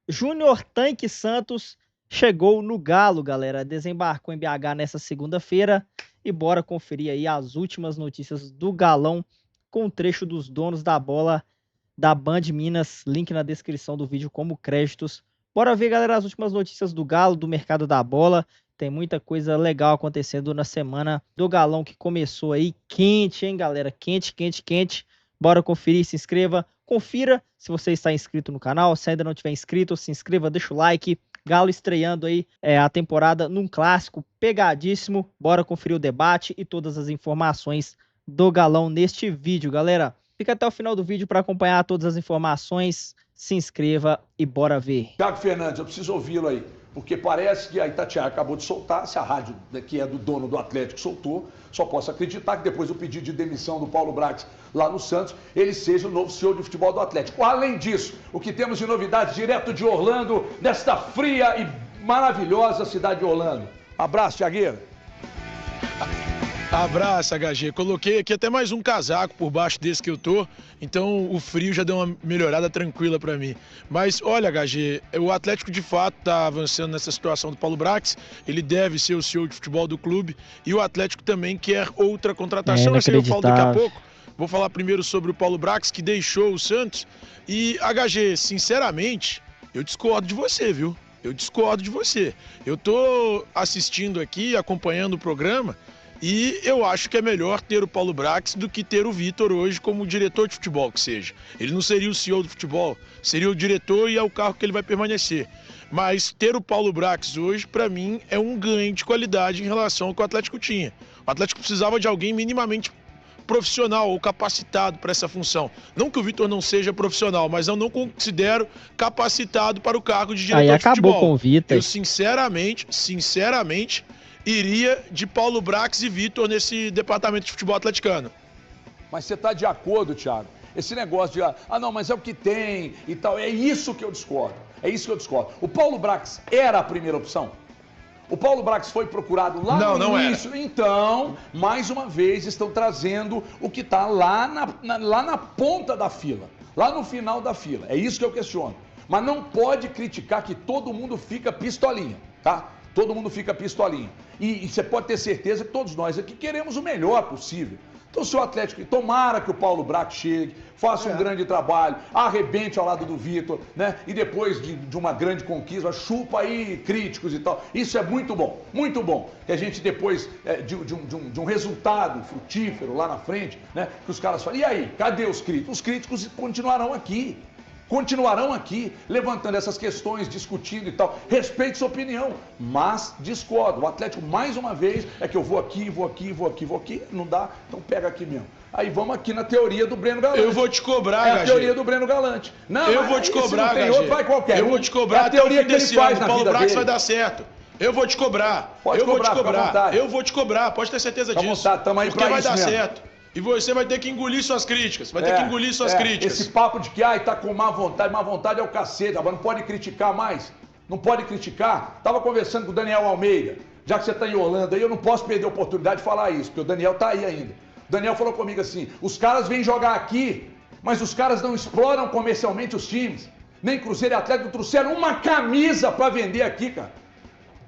Júnior Tanque Santos chegou no Galo, galera. Desembarcou em BH nessa segunda-feira. E bora conferir aí as últimas notícias do Galão com um trecho dos donos da bola da Band Minas. Link na descrição do vídeo como créditos. Bora ver, galera, as últimas notícias do Galo, do mercado da bola. Tem muita coisa legal acontecendo na semana do Galão que começou aí quente, hein, galera? Quente, quente, quente. Bora conferir, se inscreva. Confira se você está inscrito no canal. Se ainda não tiver inscrito, se inscreva, deixa o like. Galo estreando aí a temporada num clássico pegadíssimo. Bora conferir o debate e todas as informações do Galão neste vídeo, galera. Fica até o final do vídeo para acompanhar todas as informações. Se inscreva e bora ver. Thiago Fernandes, eu preciso ouvi-lo aí, porque parece que a Itatiaia acabou de soltar, se a rádio que é do dono do Atlético soltou, só posso acreditar que depois do pedido de demissão do Paulo Brax lá no Santos, ele seja o novo CEO de futebol do Atlético. Além disso, o que temos de novidades direto de Orlando, desta fria e maravilhosa cidade de Orlando. Abraço, Thiagueira. Abraço, HG. Coloquei aqui até mais um casaco por baixo desse que eu tô, então o frio já deu uma melhorada tranquila pra mim. Mas olha, HG, o Atlético de fato tá avançando nessa situação do Paulo Brax, ele deve ser o CEO de futebol do clube e o Atlético também quer outra contratação, essa eu falo daqui a pouco. Vou falar primeiro sobre o Paulo Brax, que deixou o Santos. E, HG, sinceramente, eu discordo de você, viu? Eu discordo de você. Eu tô assistindo aqui, acompanhando o programa, e eu acho que é melhor ter o Paulo Brax do que ter o Vitor hoje como diretor de futebol que seja. Ele não seria o CEO do futebol, seria o diretor e é o cargo que ele vai permanecer. Mas ter o Paulo Brax hoje, para mim, é um ganho de qualidade em relação ao que o Atlético tinha. O Atlético precisava de alguém minimamente profissional ou capacitado para essa função. Não que o Vitor não seja profissional, mas eu não considero capacitado para o cargo de diretor de futebol. Acabou com o Vitor. Eu sinceramente, iria de Paulo Brax e Vitor nesse departamento de futebol atleticano. Mas você está de acordo, Thiago? Esse negócio de, não, mas é o que tem e tal, é isso que eu discordo. É isso que eu discordo. O Paulo Brax era a primeira opção? O Paulo Brax foi procurado lá no início. Era. Então, mais uma vez, estão trazendo o que está lá na ponta da fila, lá no final da fila. É isso que eu questiono. Mas não pode criticar que todo mundo fica pistolinha, tá? Todo mundo fica pistolinha. E você pode ter certeza que todos nós aqui queremos o melhor possível. Então, se o Atlético, tomara que o Paulo Brax chegue, faça um grande trabalho, arrebente ao lado do Vitor, né? E depois de uma grande conquista, chupa aí críticos e tal. Isso é muito bom. Que a gente depois de um resultado frutífero lá na frente, né? Que os caras falam, e aí, cadê os críticos? Os críticos continuarão aqui, levantando essas questões, discutindo e tal. Respeite sua opinião, mas discordo. O Atlético, mais uma vez, é que eu vou aqui, não dá, então pega aqui mesmo. Aí vamos aqui na teoria do Breno Galante. Eu vou te cobrar, a teoria do Breno Galante. Não, eu vou te cobrar, tem outro, vai qualquer. Eu vou te cobrar a teoria que ele faz na vida dele. O Paulo Brax vai dar certo. Eu vou te cobrar. Pode cobrar. Eu vou te cobrar, pode ter certeza disso. Tamo aí porque pra vai isso dar mesmo. certo. E você vai ter que engolir suas críticas. Críticas. Esse papo de que tá com má vontade é o cacete. Agora não pode criticar mais. Não pode criticar. Tava conversando com o Daniel Almeida. Já que você tá em Holanda aí, eu não posso perder a oportunidade de falar isso, porque o Daniel tá aí ainda. O Daniel falou comigo assim: os caras vêm jogar aqui, mas os caras não exploram comercialmente os times. Nem Cruzeiro e Atlético trouxeram uma camisa para vender aqui, cara.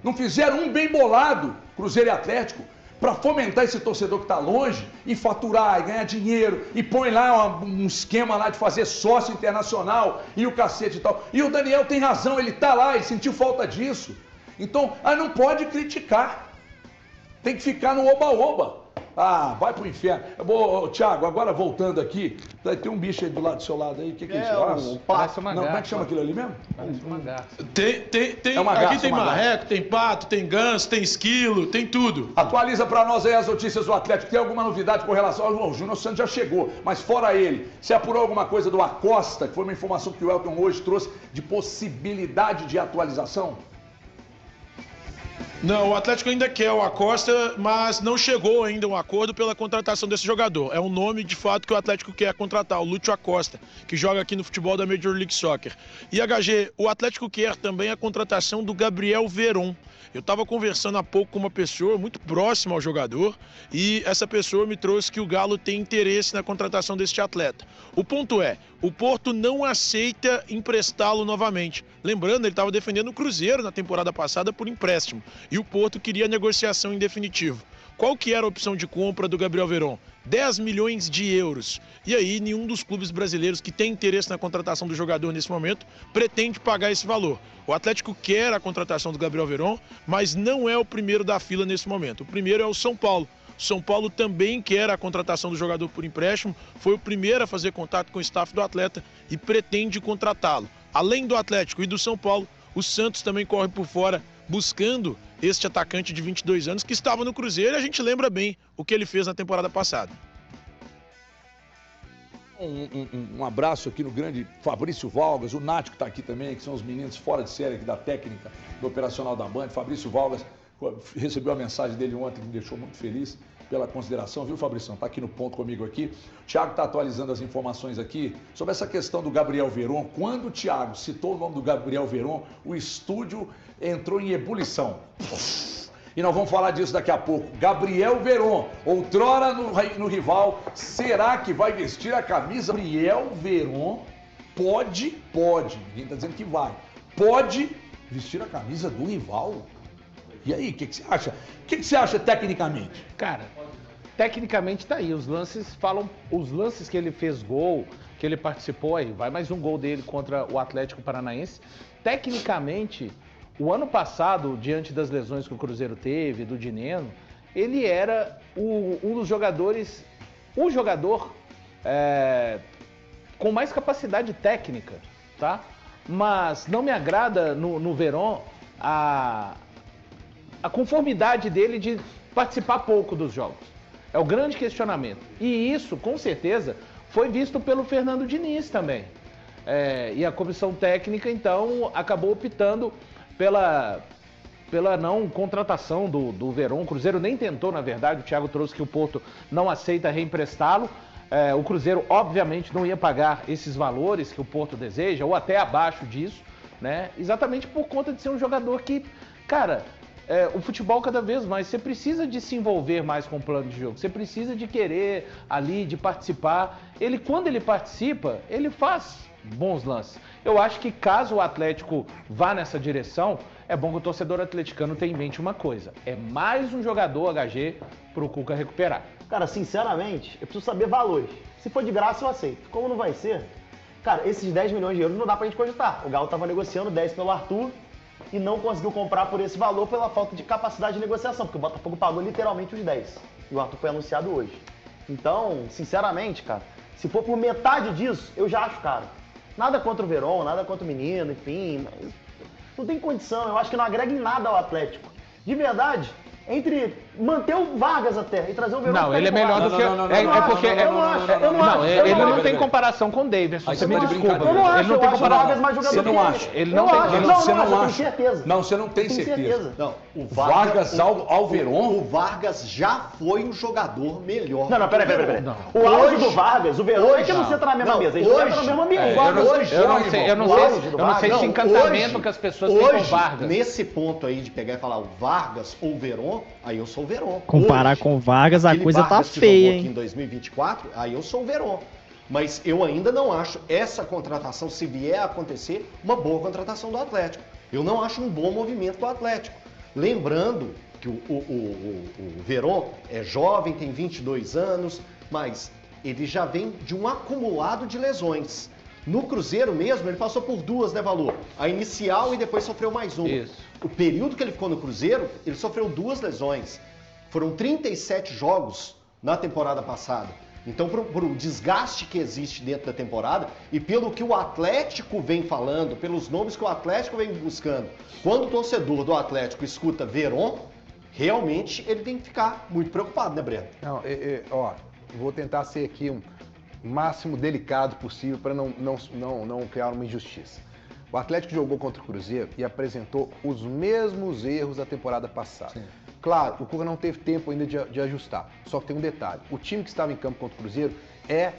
Não fizeram um bem bolado, Cruzeiro e Atlético, para fomentar esse torcedor que está longe e faturar e ganhar dinheiro e põe lá um esquema lá de fazer sócio internacional e o cacete e tal. E o Daniel tem razão, ele está lá, ele sentiu falta disso. Então, não pode criticar. Tem que ficar no oba-oba. Vai pro inferno. Thiago, agora voltando aqui, tem um bicho aí do lado do seu lado aí, o que é isso? O pato. Como é que chama aquilo ali mesmo? Parece uma garça. Aqui tem marreco, tem pato, tem ganso, tem esquilo, tem tudo. Atualiza pra nós aí as notícias do Atlético. Tem alguma novidade com relação ao Júnior Santos? Já chegou, mas fora ele, você apurou alguma coisa do Acosta, que foi uma informação que o Elton hoje trouxe de possibilidade de atualização? Não, o Atlético ainda quer o Acosta, mas não chegou ainda um acordo pela contratação desse jogador. É um nome, de fato, que o Atlético quer contratar, o Lúcio Acosta, que joga aqui no futebol da Major League Soccer. E, HG, o Atlético quer também a contratação do Gabriel Veron. Eu estava conversando há pouco com uma pessoa muito próxima ao jogador e essa pessoa me trouxe que o Galo tem interesse na contratação deste atleta. O ponto é, o Porto não aceita emprestá-lo novamente. Lembrando, ele estava defendendo o Cruzeiro na temporada passada por empréstimo. E o Porto queria a negociação em definitivo. Qual que era a opção de compra do Gabriel Veron? 10 milhões de euros. E aí, nenhum dos clubes brasileiros que tem interesse na contratação do jogador nesse momento pretende pagar esse valor. O Atlético quer a contratação do Gabriel Veron, mas não é o primeiro da fila nesse momento. O primeiro é o São Paulo. O São Paulo também quer a contratação do jogador por empréstimo, foi o primeiro a fazer contato com o staff do atleta e pretende contratá-lo. Além do Atlético e do São Paulo, o Santos também corre por fora buscando este atacante de 22 anos que estava no Cruzeiro, e a gente lembra bem o que ele fez na temporada passada. Um abraço aqui no grande Fabrício Valgas, o Nático está aqui também, que são os meninos fora de série aqui da técnica do Operacional da Band. Fabrício Valgas recebeu a mensagem dele ontem, que me deixou muito feliz pela consideração, viu, Fabrição? Está aqui no ponto comigo aqui. O Thiago está atualizando as informações aqui sobre essa questão do Gabriel Veron. Quando o Thiago citou o nome do Gabriel Veron, o estúdio entrou em ebulição. E nós vamos falar disso daqui a pouco. Gabriel Veron, outrora no rival, será que vai vestir a camisa? Gabriel Veron pode, ninguém está dizendo que vai, pode vestir a camisa do rival. E aí, o que você acha? O que você acha tecnicamente? Cara, tecnicamente tá aí. Os lances falam, os lances que ele fez gol, que ele participou aí, vai mais um gol dele contra o Atlético Paranaense. Tecnicamente, o ano passado, diante das lesões que o Cruzeiro teve, do Dineno, ele era um dos jogadores, o jogador com mais capacidade técnica, tá? Mas não me agrada no Veron a conformidade dele de participar pouco dos jogos. É o grande questionamento. E isso, com certeza, foi visto pelo Fernando Diniz também. E a comissão técnica, então, acabou optando pela não contratação do Veron. O Cruzeiro nem tentou, na verdade. O Thiago trouxe que o Porto não aceita reemprestá-lo. O Cruzeiro, obviamente, não ia pagar esses valores que o Porto deseja, ou até abaixo disso, né? Exatamente por conta de ser um jogador que, cara... o futebol cada vez mais, você precisa de se envolver mais com o plano de jogo, você precisa de querer ali, de participar. Quando ele participa, ele faz bons lances. Eu acho que caso o Atlético vá nessa direção, é bom que o torcedor atleticano tenha em mente uma coisa, é mais um jogador HG pro Cuca recuperar. Cara, sinceramente, eu preciso saber valores. Se for de graça, eu aceito. Como não vai ser, cara, esses 10 milhões de euros não dá pra gente cogitar. O Galo tava negociando 10 pelo Arthur, e não conseguiu comprar por esse valor pela falta de capacidade de negociação, porque o Botafogo pagou literalmente os 10. E o Arthur foi anunciado hoje. Então, sinceramente, cara, se for por metade disso, eu já acho caro. Nada contra o Veron, nada contra o menino, enfim, mas não tem condição, eu acho que não agrega em nada ao Atlético. De verdade, entre manter o Vargas até e trazer o Veron... Não, ele é melhor do que... Eu não acho. Ele não tem comparação com o Davidson, você me desculpa. Eu não acho, ele não tem comparação. Você não acha? Ele não tem. Você não acha? Certeza. Não, você não tem certeza. Não, o Vargas ao Veron? O Vargas já foi um jogador melhor. Não, peraí. O auge do Vargas, o Veron é que não senta na mesma mesa. Eles não entram no mesmo ambiente. Eu não sei esse encantamento que as pessoas têm com o Vargas. Nesse ponto aí de pegar e falar o Vargas ou o Veron, aí eu sou o Veron. Comparar com o Vargas, a coisa tá feia, hein? Aqui em 2024, aí eu sou o Veron. Mas eu ainda não acho essa contratação, se vier a acontecer, uma boa contratação do Atlético. Eu não acho um bom movimento do Atlético. Lembrando que o Veron é jovem, tem 22 anos, mas ele já vem de um acumulado de lesões. No Cruzeiro mesmo, ele passou por duas, né, Valor? A inicial e depois sofreu mais uma. Isso. O período que ele ficou no Cruzeiro, ele sofreu duas lesões. Foram 37 jogos na temporada passada. Então, por o desgaste que existe dentro da temporada e pelo que o Atlético vem falando, pelos nomes que o Atlético vem buscando, quando o torcedor do Atlético escuta Veron, realmente ele tem que ficar muito preocupado, né, Breno? Não, vou tentar ser aqui o máximo delicado possível para não criar uma injustiça. O Atlético jogou contra o Cruzeiro e apresentou os mesmos erros da temporada passada. Sim. Claro, o Cuca não teve tempo ainda de ajustar, só que tem um detalhe, o time que estava em campo contra o Cruzeiro é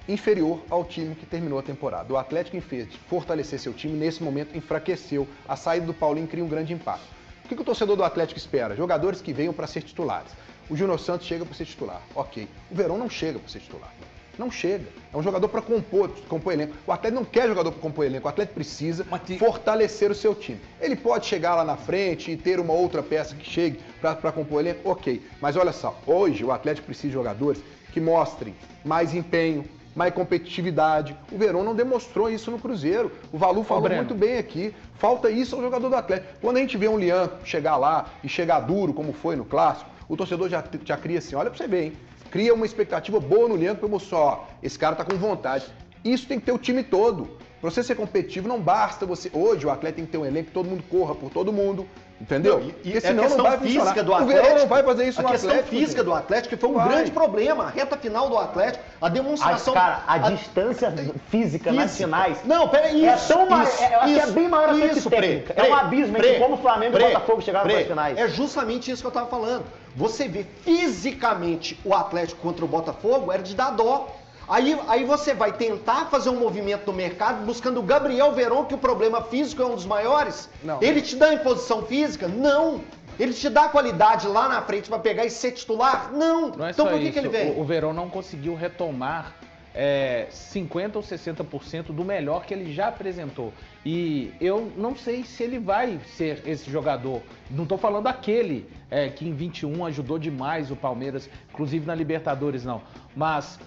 inferior ao time que terminou a temporada. O Atlético, em vez de fortalecer seu time, nesse momento enfraqueceu. A saída do Paulinho cria um grande impacto. O que o torcedor do Atlético espera? Jogadores que venham para ser titulares. O Júnior Santos chega para ser titular, ok. O Veron não chega para ser titular. Não chega. É um jogador para compor elenco. O Atlético não quer jogador para compor elenco. O Atlético precisa fortalecer o seu time. Ele pode chegar lá na frente e ter uma outra peça que chegue para compor elenco? Ok. Mas olha só, hoje o Atlético precisa de jogadores que mostrem mais empenho, mais competitividade. O Verón não demonstrou isso no Cruzeiro. O Valu falou muito bem aqui. Falta isso ao jogador do Atlético. Quando a gente vê um Lian chegar lá e chegar duro, como foi no Clássico, o torcedor já cria assim, olha pra você ver, hein? Cria uma expectativa boa no Lian, como só, esse cara tá com vontade. Isso tem que ter o time todo. Pra você ser competitivo, não basta você... Hoje o Atlético tem que ter um elenco que todo mundo corra por todo mundo. Entendeu? Porque senão não vai funcionar. O Verón não vai fazer isso no Atlético. A questão física do Atlético foi um grande problema. A reta final do Atlético, a demonstração... A distância física nas finais... Não, peraí, é tão é bem maior a frente técnica. É um abismo entre como o Flamengo e o Botafogo chegaram para as finais. É justamente isso que eu estava falando. Você vê fisicamente o Atlético contra o Botafogo, era de dar dó. Aí você vai tentar fazer um movimento no mercado buscando o Gabriel Verón, que o problema físico é um dos maiores. Não. Ele te dá imposição física? Não. Ele te dá qualidade lá na frente para pegar e ser titular? Não. Não é então só por que isso. Ele vem? O Verón não conseguiu retomar 50% ou 60% do melhor que ele já apresentou. E eu não sei se ele vai ser esse jogador. Não estou falando aquele que em 21 ajudou demais o Palmeiras, inclusive na Libertadores, não. Mas...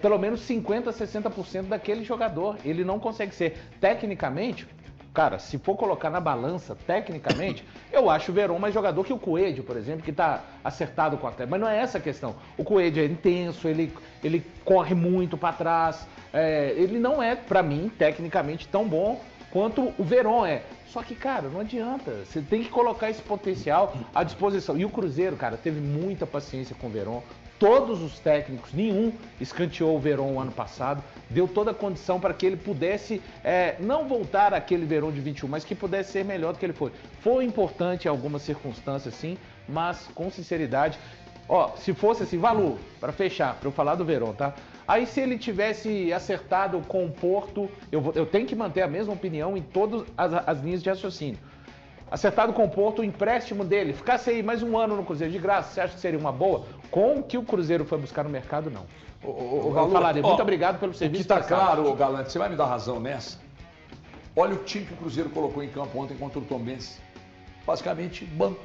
pelo menos 50%, 60% daquele jogador. Ele não consegue ser. Tecnicamente, cara, se for colocar na balança, tecnicamente, eu acho o Verón mais jogador que o Coelho, por exemplo, que tá acertado com o Atlético. Mas não é essa a questão. O Coelho é intenso, ele corre muito para trás. Ele não é, para mim, tecnicamente tão bom quanto o Verón é. Só que, cara, não adianta. Você tem que colocar esse potencial à disposição. E o Cruzeiro, cara, teve muita paciência com o Verón. Todos os técnicos, nenhum escanteou o Verón ano passado, deu toda a condição para que ele pudesse não voltar àquele Verón de 21, mas que pudesse ser melhor do que ele foi. Foi importante em algumas circunstâncias, sim, mas com sinceridade, se fosse assim, Valu, para fechar, para eu falar do Verón, tá? Aí se ele tivesse acertado com o Porto, eu tenho que manter a mesma opinião em todas as linhas de raciocínio. Acertado com o Porto, o empréstimo dele, ficasse aí mais um ano no Cruzeiro de graça, você acha que seria uma boa? Com o que o Cruzeiro foi buscar no mercado, não. Eu falaria, muito obrigado pelo serviço. O que está claro, Galante, você vai me dar razão nessa? Olha o time que o Cruzeiro colocou em campo ontem contra o Tombense. Basicamente, banco.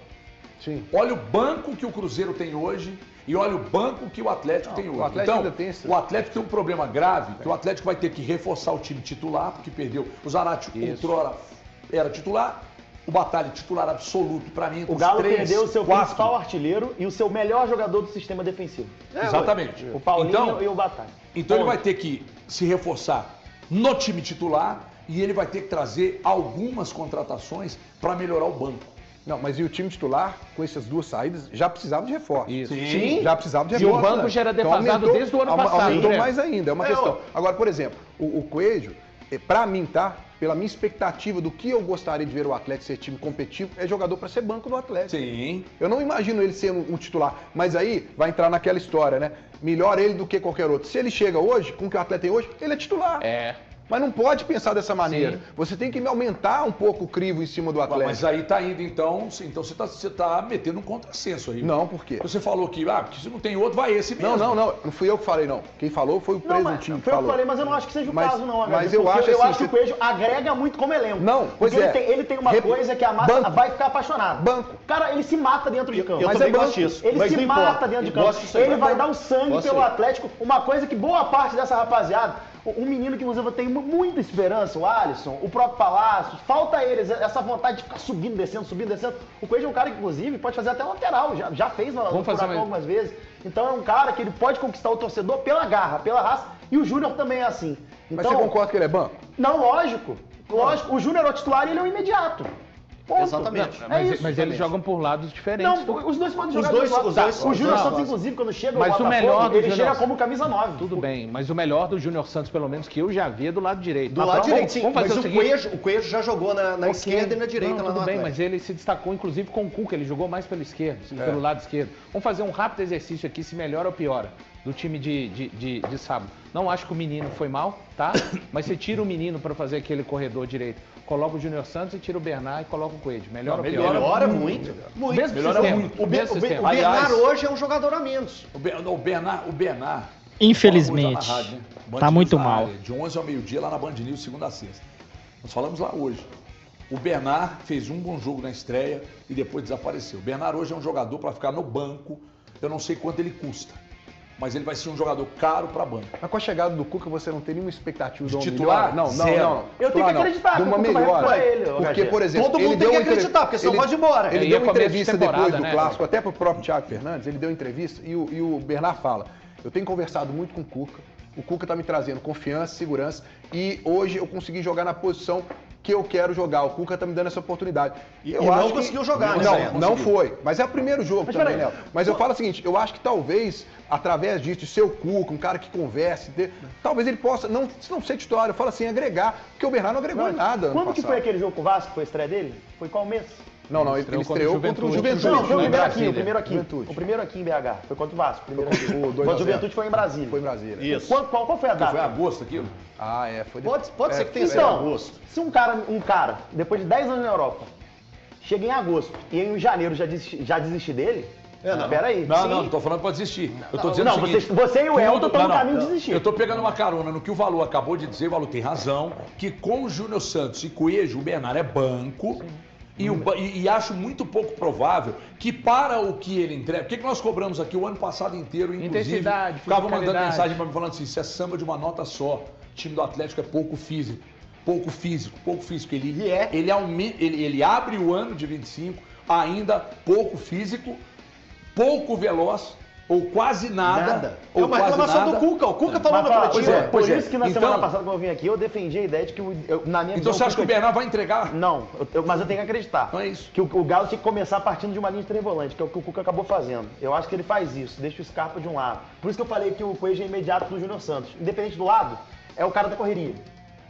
Sim. Olha o banco que o Cruzeiro tem hoje e olha o banco que o Atlético tem hoje. O Atlético ainda tem esse... o Atlético tem um problema grave, que o Atlético vai ter que reforçar o time titular, porque perdeu. O Zarate outrora era titular. O Batalha titular absoluto, para mim, o Galo perdeu o seu principal artilheiro e o seu melhor jogador do sistema defensivo. Exatamente. O Paulinho e o Batalha. Então ele vai ter que se reforçar no time titular e ele vai ter que trazer algumas contratações para melhorar o banco. Não, mas e o time titular, com essas duas saídas, já precisava de reforço. Isso. Sim. Já precisava de reforço. E o banco já era defasado desde o ano passado. Aumentou mais ainda, é uma questão. Agora, por exemplo, o Coelho, para mim, tá? Pela minha expectativa do que eu gostaria de ver o Atlético ser time competitivo, é jogador para ser banco do Atlético. Sim. Eu não imagino ele ser um titular, mas aí vai entrar naquela história, né? Melhor ele do que qualquer outro. Se ele chega hoje, com o que o Atlético tem hoje, ele é titular. Mas não pode pensar dessa maneira. Sim. Você tem que aumentar um pouco o crivo em cima do Atlético. Mas aí tá indo, então você tá metendo um contrassenso aí. Não, por quê? Você falou que, porque se não tem outro, vai esse mesmo. Não fui eu que falei, não. Quem falou foi o presuntinho que falou. Foi eu que falei, mas eu não acho que seja o caso, não. Mas eu acho que o Coelho agrega muito como elenco. Não, pois porque ele tem uma coisa que a massa vai ficar apaixonada. Banco. Cara, ele se mata dentro de campo. Mas é gosto disso. Ele se mata dentro de campo. Ele vai dar o sangue pelo Atlético. Uma coisa que boa parte dessa rapaziada... Um menino que inclusive eu tenho muita esperança, o Alisson, o próprio Palácio, falta a eles essa vontade de ficar subindo, descendo. O Coelho é um cara que, inclusive, pode fazer até lateral, já fez no Furacão algumas vezes. Então é um cara que ele pode conquistar o torcedor pela garra, pela raça, e o Júnior também é assim. Então, mas você concorda que ele é banco? Não, lógico. O Júnior é o titular e ele é o imediato. Ponto. Exatamente. Mas eles jogam por lados diferentes. Não, os dois podem jogar dos lados. O Júnior Santos, inclusive, quando chega mas o melhor do ele chega como camisa 9. Tudo bem, mas o melhor do Júnior Santos, pelo menos, que eu já vi, é do lado direito. Do lado direito, sim. Vamos fazer mas o Coelho já jogou na esquerda e na direita. Tudo bem, mas ele se destacou, inclusive, com o Cuca. Ele jogou mais pelo esquerdo, pelo lado esquerdo. Vamos fazer um rápido exercício aqui, se melhora ou piora, do time de sábado. Não acho que o menino foi mal, tá? Mas você tira o menino para fazer aquele corredor direito. Coloca o Júnior Santos e tira o Bernard e coloca o Coelho. Melhora ou piora? Melhora muito. Melhora muito. O Bernard hoje é um jogador a menos. O Bernard, Infelizmente. Fala uma coisa na rádio, né? Band Tá News muito na mal. área, de 11 ao meio-dia lá na Band News, segunda a sexta. Nós falamos lá hoje. O Bernard fez um bom jogo na estreia e depois desapareceu. O Bernard hoje é um jogador para ficar no banco. Eu não sei quanto ele custa, mas ele vai ser um jogador caro para banco. Mas com a chegada do Cuca, você não tem nenhuma expectativa de um titular? melhor? Zero. Não. Eu tenho que acreditar de uma que o Cuca vai melhora. recuperar ele, Porque, HG. por exemplo, Todo mundo tem que acreditar, porque senão pode ir embora. Ele É, deu e é uma começo de entrevista temporada, depois do né? Clássico, até pro próprio Thiago Fernandes, ele deu entrevista e o Bernard fala, eu tenho conversado muito com o Cuca tá me trazendo confiança, segurança e hoje eu consegui jogar na posição que eu quero jogar. O Cuca tá me dando essa oportunidade. E eu não acho conseguiu jogar, né, Não, Zé? não foi. Mas é o primeiro jogo Mas também, peraí. Léo. Mas eu falo o seguinte, eu acho que talvez, através disso, de ser o Cuca, um cara que converse, talvez ele possa, não ser titular, eu falo assim, agregar, porque o Bernard não agregou em nada ano Quando que passado. foi aquele jogo com o Vasco, que foi a estreia dele? Foi qual mês? Não, ele estreou contra o Juventude. Não, foi o né? primeiro aqui, Brasília. o primeiro aqui. Juventude. O primeiro aqui em BH. Foi contra o Vasco. O primeiro aqui. O 2 a 0. Contra o Juventude foi em Brasília. Foi em Brasília. Isso. Qual foi a data? Foi agosto aquilo? Ah, foi depois. Pode ser que tenha sido Então, agosto. se um cara, depois de 10 anos na Europa, chega em agosto e em janeiro já desistir dele, Não. peraí. Não, Sim. não tô falando para desistir. Eu tô dizendo Não, o seguinte, você e o Elton estão no não, caminho de desistir. Eu tô pegando uma carona no que o Valor acabou de dizer, o Valor tem razão, que com o Júnior Santos e Coelho, o Bernard é banco. E acho muito pouco provável que para o que ele entrega... O que nós cobramos aqui o ano passado inteiro, inclusive... Intensidade, Ficavam mandando fisicalidade. mensagem para mim falando assim, isso é samba de uma nota só. O time do Atlético é pouco físico. Pouco físico. Ele abre o ano de 25 ainda pouco físico, pouco veloz, ou quase nada. É uma reclamação do Cuca. O Cuca falou na Mas, coletiva. por isso que na Então- semana passada, quando eu vim aqui, eu defendi a ideia de que, na minha Então visão, você acha que o Cuca- Bernard vai entregar? Não, mas eu tenho que acreditar. Então é isso. Que o Galo tinha que começar partindo de uma linha de três volantes, que é o que o Cuca acabou fazendo. Eu acho que ele faz isso, deixa o Scarpa de um lado. Por isso que eu falei que o Coelho é imediato do Júnior Santos. Independente do lado, é o cara da correria.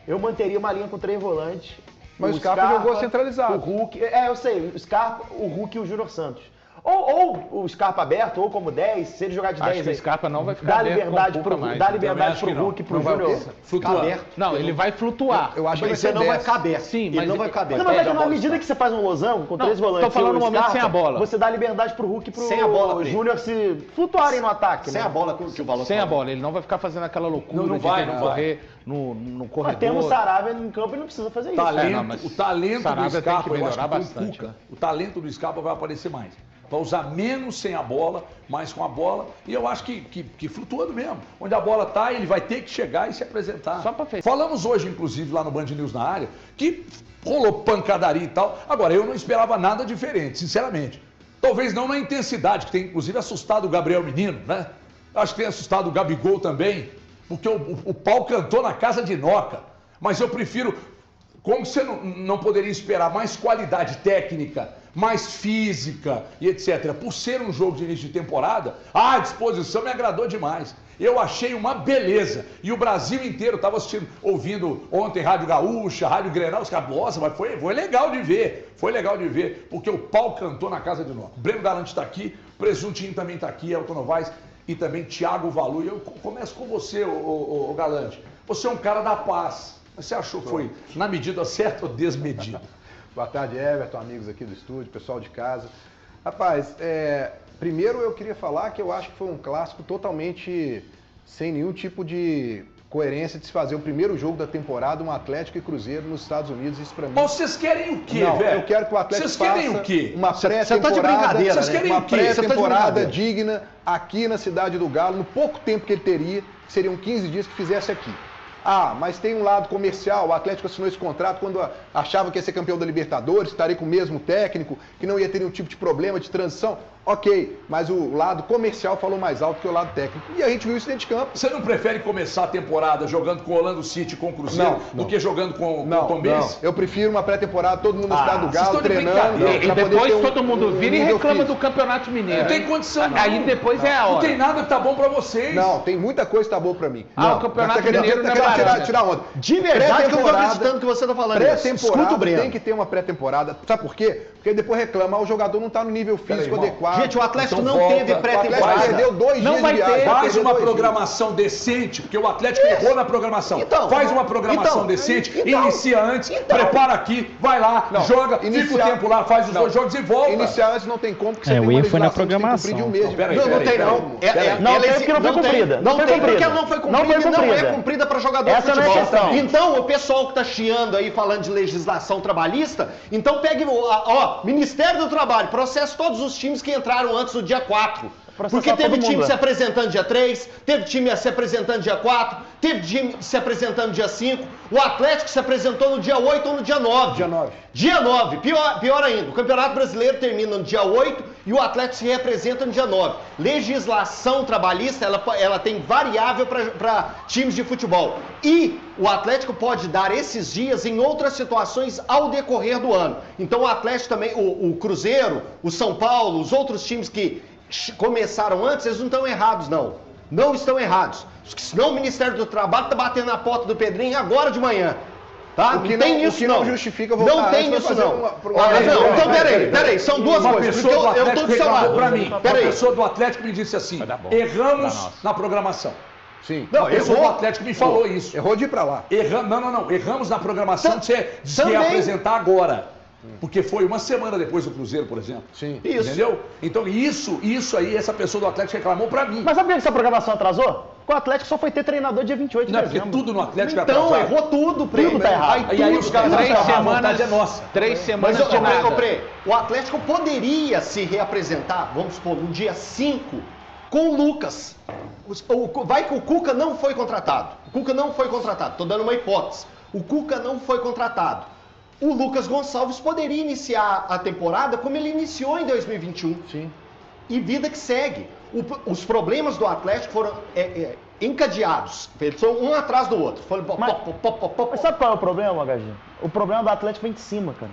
Eu manteria uma linha com três volantes. Mas o Scarpa jogou centralizado. O Hulk, eu sei, o Scarpa, o Hulk e o Júnior Santos. Ou o Scarpa aberto, ou como 10, se ele jogar de 10 Acho que o aí, Scarpa não vai ficar dá aberto liberdade com o pro, Cuca mais. dá Também liberdade acho pro que não. Hulk e pro Não vai o Júnior. quê? Flutuar. aberto. Não, ele vai flutuar. Eu acho que vai Você ser não vai 10. ficar aberto. Sim, Ele mas não vai ficar aberto. Não, mas é que Perde a na bola, medida que você faz um losango com Não, três volantes, tô falando e o no momento Scarpa, sem a bola. você dá liberdade pro Hulk e pro Sem a bola, Pri. Júnior se flutuarem no ataque, Sem né? a bola que o Valor Sem a falou. bola, ele não vai ficar fazendo aquela loucura Não de vai, ter que não vai. correr no corredor. Mas temos Saravia em campo e não precisa fazer isso. Talento, não, mas o talento do Sarabia tem que Scarpa, eu acho melhorar que com bastante, o Cuca, né? o talento do Scarpa vai aparecer mais. Vai usar menos sem a bola, mais com a bola. E eu acho que flutuando mesmo. Onde a bola tá, ele vai ter que chegar e se apresentar. Só pra fechar. Falamos hoje, inclusive, lá no Band News na área, que rolou pancadaria e tal. Agora, eu não esperava nada diferente, sinceramente. Talvez não na intensidade, que tem inclusive assustado o Gabriel Menino, né? Acho que tem assustado o Gabigol também, porque o pau cantou na casa de Noca. Mas eu prefiro, como você não poderia esperar mais qualidade técnica, mais física e etc. Por ser um jogo de início de temporada, a disposição me agradou demais. Eu achei uma beleza. E o Brasil inteiro estava assistindo, ouvindo ontem Rádio Gaúcha, Rádio Grenal, os caras, nossa, mas foi legal de ver. Foi legal de ver, porque o pau cantou na casa de Noca. Breno Galante está aqui, Presuntinho também está aqui, Elton Novaes e também Thiago Valu. E eu começo com você, ô Galante. Você é um cara da paz. Você achou que foi na medida certa ou desmedida? Boa tarde, Everton, amigos aqui do estúdio, pessoal de casa. Rapaz, primeiro eu queria falar que eu acho que foi um clássico totalmente sem nenhum tipo de coerência de se fazer o primeiro jogo da temporada, um Atlético e Cruzeiro nos Estados Unidos. Isso pra mim... Mas vocês querem o quê, Não, velho? eu quero que o Atlético Vocês querem faça o quê? uma Você tá de pré-temporada, brincadeira, Vocês querem uma o quê? Você tá de pré-temporada brincadeira. digna aqui na cidade do Galo, no pouco tempo que ele teria, que seriam 15 dias que fizesse aqui. Ah, mas tem um lado comercial, o Atlético assinou esse contrato quando achava que ia ser campeão da Libertadores, estaria com o mesmo técnico, que não ia ter nenhum tipo de problema de transição. Ok, mas o lado comercial falou mais alto que o lado técnico. E a gente viu isso dentro de campo. Você não prefere começar a temporada jogando com o Orlando City, com o Cruzeiro, Não. do que jogando com o Não, Tom Benz? eu prefiro uma pré-temporada, todo mundo na cidade do vocês Galo, estão de treinando. brincadeira. E pra poder depois ter um- todo mundo um vira e nível reclama físico. do Campeonato Mineiro. Não tem condição, não. Aí depois é a Não hora. tem nada que tá bom pra vocês. Não, tem muita coisa que tá boa pra mim. Ah, Não, o Campeonato tá querendo- Mineiro tá não é querendo barato. tirar onda. De verdade que eu não tô Pré-temporada- acreditando que você tá falando isso. Escuta o Pré-temporada Breno. tem que ter uma pré-temporada. Sabe por quê? Porque depois reclama, o jogador não tá no nível físico irmão, adequado Gente, o Atlético Então não volta. teve O Atlético pré-temporada. perdeu 2 Não dias vai de viagem. ter. vai Faz perder uma 2 dias. programação decente, porque o Atlético Isso. errou na programação. Então, Faz uma programação então, decente, então, inicia antes, então. prepara aqui, vai lá, Não, joga, fica o iniciar- tempo lá, faz os Não. 2 jogos e volta. Iniciar antes não tem como, porque você É, tem o uma erro foi na legislação que tem que cumprir de um mês. Não, peraí, Não tem peraí. não. Não tem porque não foi cumprida. Não Foi tem cumprida. porque ela não foi Não cumprida foi e não é cumprida. cumprida para jogador Essa de não é futebol. questão. Então, o pessoal que tá chiando aí, falando de legislação trabalhista, então pegue, Ministério do Trabalho, processe todos os times que entraram antes do dia 4. Processar Porque teve todo time mundo. se apresentando dia 3, teve time se apresentando dia 4, teve time se apresentando dia 5, o Atlético se apresentou no dia 8 ou no dia 9. Dia 9. Dia 9, pior ainda, o Campeonato Brasileiro termina no dia 8 e o Atlético se representa no dia 9. Legislação trabalhista, ela tem variável para times de futebol. E o Atlético pode dar esses dias em outras situações ao decorrer do ano. Então o Atlético também, o Cruzeiro, o São Paulo, os outros times que começaram antes, eles não estão errados, não. Não estão errados. Senão o Ministério do Trabalho está batendo na porta do Pedrinho agora de manhã. Tá? O que tem não- isso o que não. não justifica voltar Não tem antes isso pra fazer não. uma Mas não, então peraí, peraí, são duas Uma coisas. pessoa do Porque eu tô Atlético do seu reclamou lado. pra mim. Uma Peraí. pessoa do Atlético me disse assim, dar bom. erramos na programação. Sim. Não, Uma pessoa do errou. Atlético me falou isso. Errou de ir pra lá. Não. Erramos na programação de você Também. apresentar agora. Porque foi uma semana depois do Cruzeiro, por exemplo. Sim. Isso. Entendeu? Então isso aí, essa pessoa do Atlético reclamou pra mim. Mas sabe por que essa programação atrasou? Porque o Atlético só foi ter treinador dia 28 de Não é porque dezembro. tudo no Atlético é Então, atrasado. errou tudo, Pre. Tudo tá errado. E aí os caras tudo acham tá que a errado. vontade é nossa. 3 semanas Mas, de nada. Pre, o Atlético poderia se reapresentar, vamos supor, no dia 5, com o Lucas. Vai que o Cuca não foi contratado. O Cuca não foi contratado. Tô dando uma hipótese. O Cuca não foi contratado. O Lucas Gonçalves poderia iniciar a temporada como ele iniciou em 2021. Sim. E vida que segue. Os problemas do Atlético foram encadeados. Eles são um atrás do outro. Mas sabe qual é o problema, HG? O problema do Atlético vem de cima, cara.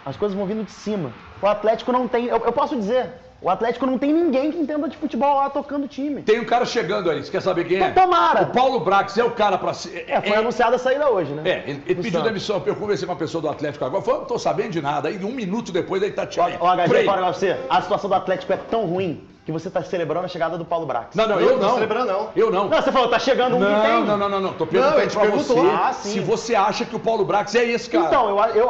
As coisas vão vindo de cima. O Atlético não tem... Eu posso dizer, o Atlético não tem ninguém que entenda de futebol lá tocando time. Tem um cara chegando aí, você quer saber quem é? Tomara. O Paulo Brax é o cara pra ser. Foi anunciada a saída hoje, né? Ele pediu Santos. demissão. Eu conversei com uma pessoa do Atlético agora, falou, não tô sabendo de nada. Aí um minuto depois ele tá tchau. Ó, HG, Frei. para você. A situação do Atlético é tão ruim que você tá celebrando a chegada do Paulo Brax. Não, Eu eu não não. celebrando, não. Eu não. Não, você falou, tá chegando um que tem. Não. Tô perguntando Não, ele te pra perguntou. você Ah, sim. se você acha que o Paulo Brax é esse cara. Então,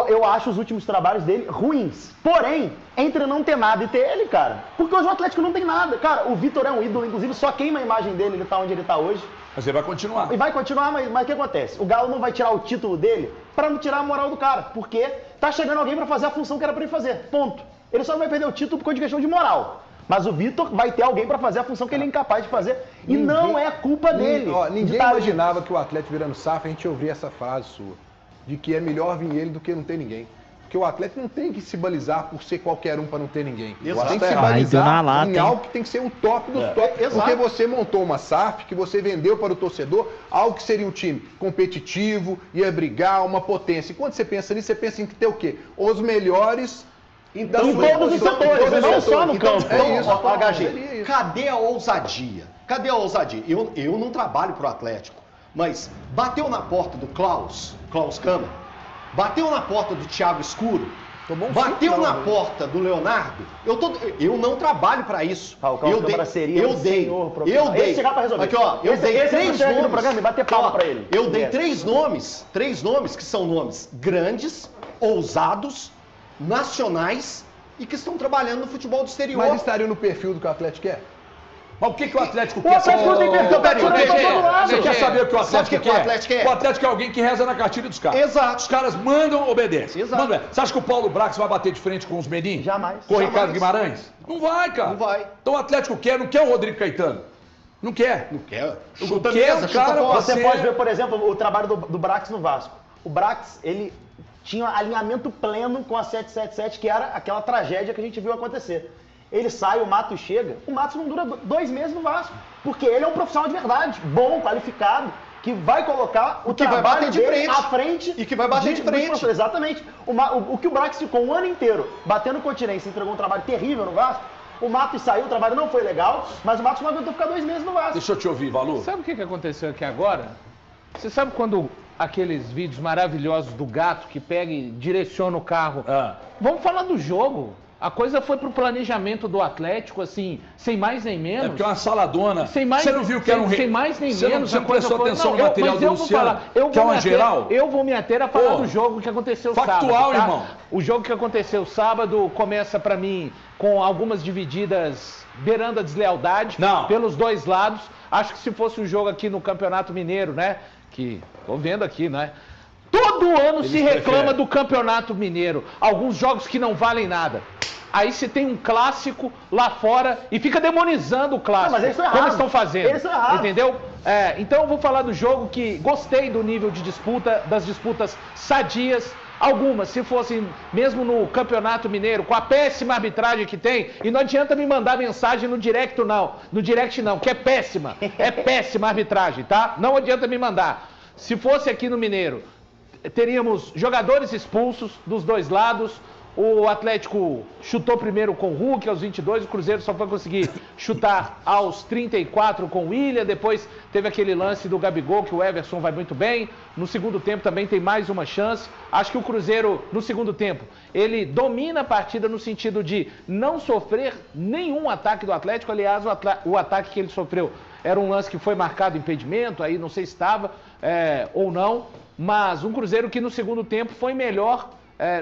eu acho os últimos trabalhos dele ruins. Porém, entre não ter nada e ter ele, cara. Porque hoje o Atlético não tem nada. Cara, o Vitor é um ídolo, inclusive só queima a imagem dele, ele tá onde ele tá hoje. Mas ele vai continuar. E vai continuar, mas o que acontece? O Galo não vai tirar o título dele pra não tirar a moral do cara. Porque tá chegando alguém pra fazer a função que era pra ele fazer. Ponto. Ele só não vai perder o título por causa de questão de moral. Mas o Vitor vai ter alguém pra fazer a função que ele é incapaz de fazer. E não é culpa dele. Ninguém de tá ali. imaginava que o Atlético virando SAF, a gente ouvia essa frase sua. De que é melhor vir ele do que não ter ninguém. Porque o Atlético não tem que se balizar por ser qualquer um para não ter ninguém. Exato. Tem que se Aí deu na balizar lata, em hein? algo que tem que ser o top dos top. exato. Porque você montou uma SAF que você vendeu para o torcedor algo que seria um time competitivo, ia brigar, uma potência. E quando você pensa nisso, você pensa em ter o quê? Os melhores Então, Em todos os setores, todos não os só no setores. campo. É isso. HG, Seria isso. cadê a ousadia? Cadê a ousadia? Eu não trabalho pro Atlético, mas bateu na porta do Klaus Câmara, bateu na porta do Thiago Escuro, Tomou um bateu cinco, na né? porta do Leonardo. Eu não trabalho pra isso. Ah, o Klaus eu dei, Câmara seria eu um dei, senhor profissional. eu dei. Esse chegar pra resolver. Aqui, ó, eu dei esse três chega aqui no nomes. programa e bater palma Ó, pra ele. Eu dei É. três nomes que são nomes grandes, ousados, nacionais e que estão trabalhando no futebol do exterior. Mas estariam no perfil do que o Atlético quer? Mas o que o Atlético O quer? Atlético não tem perfil pra tirar ele pra todo lado. Você quer saber o que o Sabe o Atlético que quer? o Atlético quer? O Atlético é alguém que reza na cartilha dos caras. Exato. Os caras mandam, obedecem. Exato. Manda. Você acha que o Paulo Brax vai bater de frente com os Menin? Jamais. Com o Jamais. Ricardo Guimarães? Não vai, cara. Não vai. Então o Atlético quer, não quer o Rodrigo Caetano. Não quer. Não quer. Não Chuta quer mesa, o chuta cara, bola. Você Você- pode ver, por exemplo, o trabalho do Brax no Vasco. O Brax, ele tinha alinhamento pleno com a 777, que era aquela tragédia que a gente viu acontecer. Ele sai, o Matos chega, o Matos não dura 2 meses no Vasco, porque ele é um profissional de verdade, bom, qualificado, que vai colocar o que vai trabalho bater de dele frente. à frente. E que vai bater de frente. dos profissionais. Exatamente. O que o Brax ficou um ano inteiro batendo continência, entregou um trabalho terrível no Vasco, o Matos saiu, o trabalho não foi legal, mas o Matos não aguentou ficar 2 meses no Vasco. Deixa eu te ouvir, Valu. Sabe o que aconteceu aqui agora? Você sabe quando aqueles vídeos maravilhosos do gato que pega e direciona o carro? Ah. Vamos falar do jogo. A coisa foi pro planejamento do Atlético, assim, sem mais nem menos. É porque é uma saladona. Sem mais, você não viu que era um sem mais nem menos. Você não prestou atenção no material do Luciano, que é uma geral? Eu vou me ater a falar do jogo que aconteceu factual, sábado. Tá? Irmão. O jogo que aconteceu sábado começa pra mim com algumas divididas beirando a deslealdade pelos dois lados. Acho que se fosse um jogo aqui no Campeonato Mineiro, né? Que tô vendo aqui, né? Todo ano se reclama do Campeonato Mineiro. Alguns jogos que não valem nada. Aí você tem um clássico lá fora e fica demonizando o clássico. Não, mas eles estão errados. Como eles estão fazendo. Eles estão errados. Entendeu? Então eu vou falar do jogo que gostei do nível de disputa, das disputas sadias. Algumas, se fossem mesmo no Campeonato Mineiro, com a péssima arbitragem que tem, e não adianta me mandar mensagem no direct não, que é péssima. É péssima a arbitragem, tá? Não adianta me mandar. Se fosse aqui no Mineiro, teríamos jogadores expulsos dos dois lados. O Atlético chutou primeiro com o Hulk aos 22, o Cruzeiro só foi conseguir chutar aos 34 com o William, depois teve aquele lance do Gabigol que o Everson vai muito bem. No segundo tempo também tem mais uma chance. Acho que o Cruzeiro, no segundo tempo, ele domina a partida no sentido de não sofrer nenhum ataque do Atlético. Aliás, o ataque que ele sofreu era um lance que foi marcado impedimento, aí não sei se estava ou não, mas um Cruzeiro que no segundo tempo foi melhor.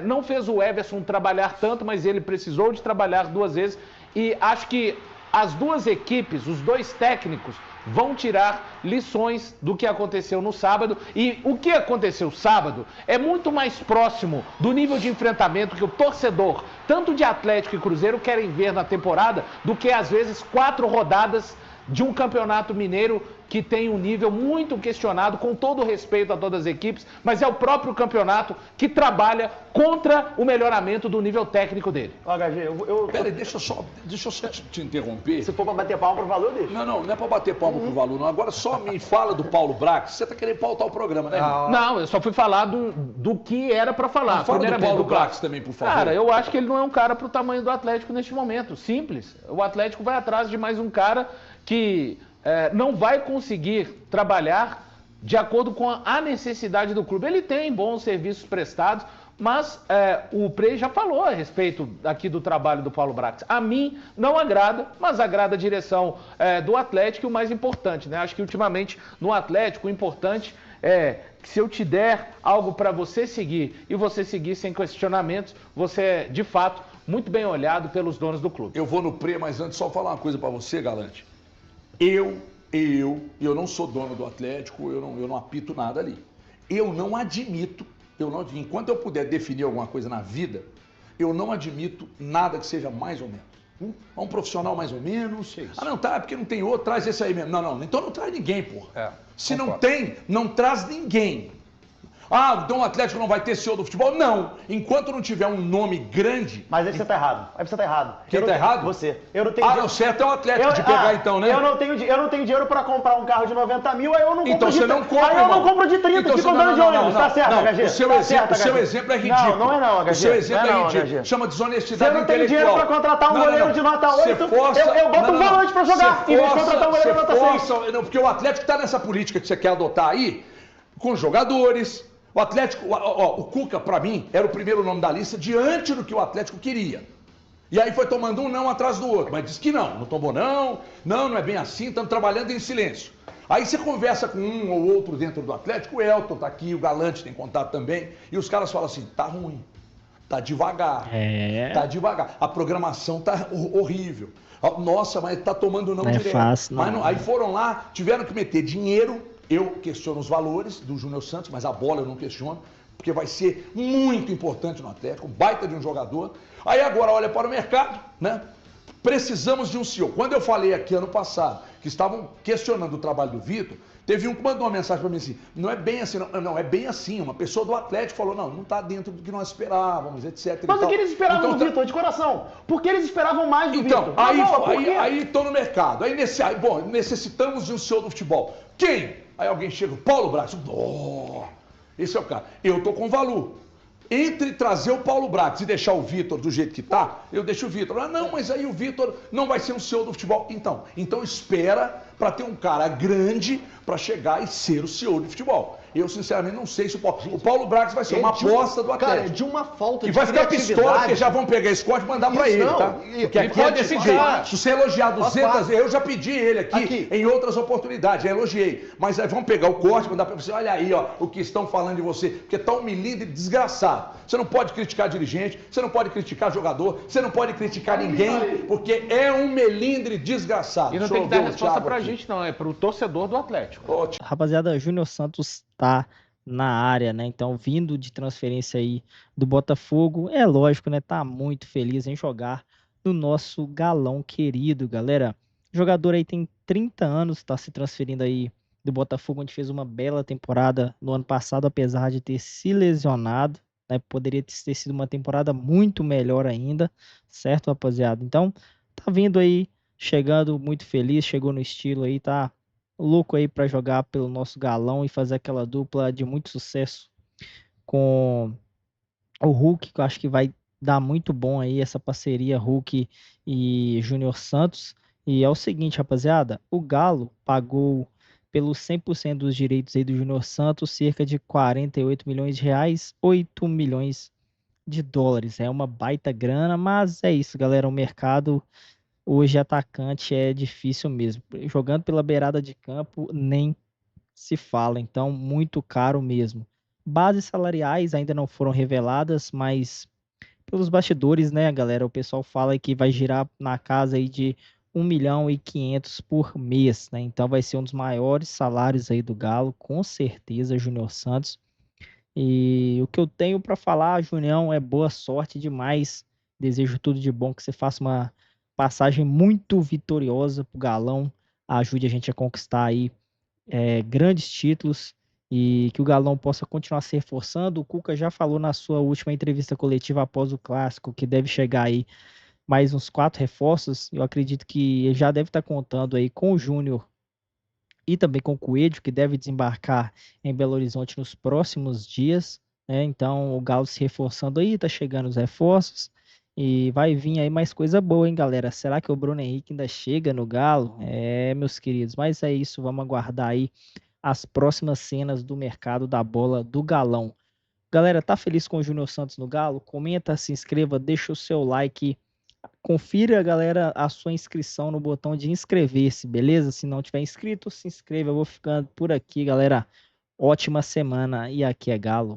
Não fez o Everson trabalhar tanto, mas ele precisou de trabalhar duas vezes. E acho que as duas equipes, os dois técnicos, vão tirar lições do que aconteceu no sábado. E o que aconteceu sábado é muito mais próximo do nível de enfrentamento que o torcedor, tanto de Atlético e Cruzeiro, querem ver na temporada, do que às vezes 4 rodadas de um campeonato mineiro que tem um nível muito questionado, com todo o respeito a todas as equipes, mas é o próprio campeonato que trabalha contra o melhoramento do nível técnico dele. Ó, HG, Peraí, deixa eu só te interromper. Se for pra bater palma pro valor, deixa. Não é pra bater palma pro valor, não. Agora só me fala do Paulo Brax. Você tá querendo pautar o programa, né? Não, eu só fui falar do que era pra falar. Fala do Paulo Brax também, por favor. Cara, eu acho que ele não é um cara pro tamanho do Atlético neste momento. Simples. O Atlético vai atrás de mais um cara que não vai conseguir trabalhar de acordo com a necessidade do clube. Ele tem bons serviços prestados, mas o Prey já falou a respeito aqui do trabalho do Paulo Brax. A mim não agrada, mas agrada a direção do Atlético e o mais importante, né? Acho que ultimamente no Atlético o importante é que se eu te der algo para você seguir e você seguir sem questionamentos, você é de fato muito bem olhado pelos donos do clube. Eu vou no Prey, mas antes só falar uma coisa para você, Galante. Eu não sou dono do Atlético, eu não apito nada ali. Eu não admito, enquanto eu puder definir alguma coisa na vida, eu não admito nada que seja mais ou menos. Um profissional mais ou menos. Não, tá, porque não tem outro, traz esse aí mesmo. Não, então não traz ninguém, porra. Se não tem, não traz ninguém. Então o Atlético não vai ter CEO do futebol? Não. Enquanto não tiver um nome grande... Mas aí você tá errado. Quem tá errado? Você. Eu não tenho o certo é o Atlético de pegar então, né? Eu não tenho dinheiro pra comprar um carro de 90 mil, aí eu não compro então, de 30. Então você não compra, Aí eu não compro de 30, fico andando de ônibus. Tá certo, HG? O seu exemplo é ridículo. Não é não, HG. O seu exemplo é ridículo. Chama desonestidade intelectual. Se eu não tenho dinheiro pra contratar um goleiro de nota 8, eu boto um volante pra jogar. Em vez de contratar um goleiro de nota 6. Porque o Atlético tá nessa política que você quer adotar aí, com jogadores... O Atlético, o Cuca, pra mim, era o primeiro nome da lista diante do que o Atlético queria. E aí foi tomando um não atrás do outro. Mas disse que não tomou não é bem assim, estamos trabalhando em silêncio. Aí você conversa com um ou outro dentro do Atlético, o Elton tá aqui, o Galante tem contato também, e os caras falam assim, tá ruim, tá devagar, tá devagar. A programação tá horrível. Nossa, mas tá tomando não direto. É fácil, não. Aí foram lá, tiveram que meter dinheiro. Eu questiono os valores do Júnior Santos, mas a bola eu não questiono, porque vai ser muito importante no Atlético, um baita de um jogador. Aí agora olha para o mercado, né? Precisamos de um CEO. Quando eu falei aqui ano passado, que estavam questionando o trabalho do Vitor, teve um que mandou uma mensagem para mim assim, não é bem assim, não, é bem assim. Uma pessoa do Atlético falou, não está dentro do que nós esperávamos, etc. Mas o que eles esperavam do Vitor, de coração? Por que eles esperavam mais do Vitor? Aí estou no mercado. Aí necessitamos de um CEO do futebol. Quem? Aí alguém chega, Paulo Brax, esse é o cara. Eu tô com o Valu. Entre trazer o Paulo Brax e deixar o Vitor do jeito que tá, eu deixo o Vitor. Não, mas aí o Vitor não vai ser um CEO do futebol. Então espera para ter um cara grande para chegar e ser o CEO do futebol. Eu, sinceramente, não sei se o Paulo Brax vai ser uma de um- aposta do Cara, Atlético. de uma falta E de vai ficar pistola, porque já criatividade. vão pegar esse corte e mandar pra Isso ele, não, tá? Porque aqui é pode desse ficar. jeito. Se você elogiar 200 parte. eu já pedi ele aqui em outras oportunidades, já elogiei. Mas aí vão pegar o corte e mandar pra você, olha aí, ó, o que estão falando de você, porque tá um milindre desgraçado. Você não pode criticar dirigente, você não pode criticar jogador, você não pode criticar ninguém, porque é um melindre desgraçado. E não Deixa tem eu que dar ver o resposta Thiago pra aqui. gente, não. É pro torcedor do Atlético. Ô, Rapaziada, Júnior Santos tá na área, né? Então, vindo de transferência aí do Botafogo, é lógico, né? Tá muito feliz em jogar no nosso Galão querido, galera. O jogador aí tem 30 anos, tá se transferindo aí do Botafogo, onde fez uma bela temporada no ano passado, apesar de ter se lesionado, né? Poderia ter sido uma temporada muito melhor ainda, certo, rapaziada? Então, tá vindo aí, chegando muito feliz, chegou no estilo aí, tá louco aí para jogar pelo nosso Galão e fazer aquela dupla de muito sucesso com o Hulk, que eu acho que vai dar muito bom aí essa parceria Hulk e Júnior Santos. E é o seguinte, rapaziada, o Galo pagou pelos 100% dos direitos aí do Júnior Santos cerca de 48 milhões de reais, 8 milhões de dólares. É uma baita grana, mas é isso, galera, o mercado hoje atacante é difícil mesmo. Jogando pela beirada de campo, nem se fala, então muito caro mesmo. Bases salariais ainda não foram reveladas, mas pelos bastidores, né, galera, o pessoal fala que vai girar na casa aí de 1.500.000 por mês, né? Então vai ser um dos maiores salários aí do Galo, com certeza, Júnior Santos. E o que eu tenho para falar, Junião, é boa sorte demais. Desejo tudo de bom, que você faça uma passagem muito vitoriosa pro Galão, ajude a gente a conquistar aí grandes títulos e que o Galão possa continuar se reforçando. O Cuca já falou na sua última entrevista coletiva após o Clássico que deve chegar aí mais uns 4 reforços. Eu acredito que ele já deve estar contando aí com o Júnior e também com o Coelho, que deve desembarcar em Belo Horizonte nos próximos dias, né? Então o Galo se reforçando aí, tá chegando os reforços. E vai vir aí mais coisa boa, hein, galera? Será que o Bruno Henrique ainda chega no Galo? É, meus queridos, mas é isso, vamos aguardar aí as próximas cenas do mercado da bola do Galão. Galera, tá feliz com o Júnior Santos no Galo? Comenta, se inscreva, deixa o seu like. Confira, galera, a sua inscrição no botão de inscrever-se, beleza? Se não tiver inscrito, se inscreva. Eu vou ficando por aqui, galera. Ótima semana e aqui é Galo.